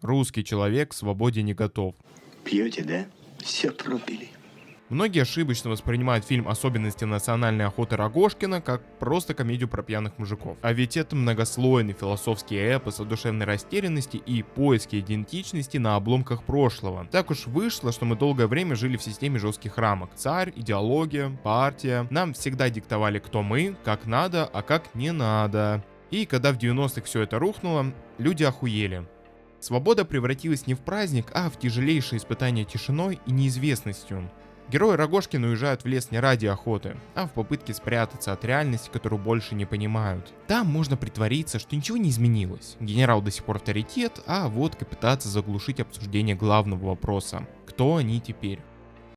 Русский человек к свободе не готов. Пьете, да? Все пропили. Многие ошибочно воспринимают фильм «Особенности национальной охоты Рогожкина» как просто комедию про пьяных мужиков. А ведь это многослойный философский эпос о душевной растерянности и поиске идентичности на обломках прошлого. Так уж вышло, что мы долгое время жили в системе жестких рамок. Царь, идеология, партия. Нам всегда диктовали, кто мы, как надо, а как не надо. И когда в 90-х все это рухнуло, люди охуели. Свобода превратилась не в праздник, а в тяжелейшее испытание тишиной и неизвестностью. Герои Рогожкина уезжают в лес не ради охоты, а в попытке спрятаться от реальности, которую больше не понимают. Там можно притвориться, что ничего не изменилось. Генерал до сих пор авторитет, а водкой пытаться заглушить обсуждение главного вопроса. Кто они теперь?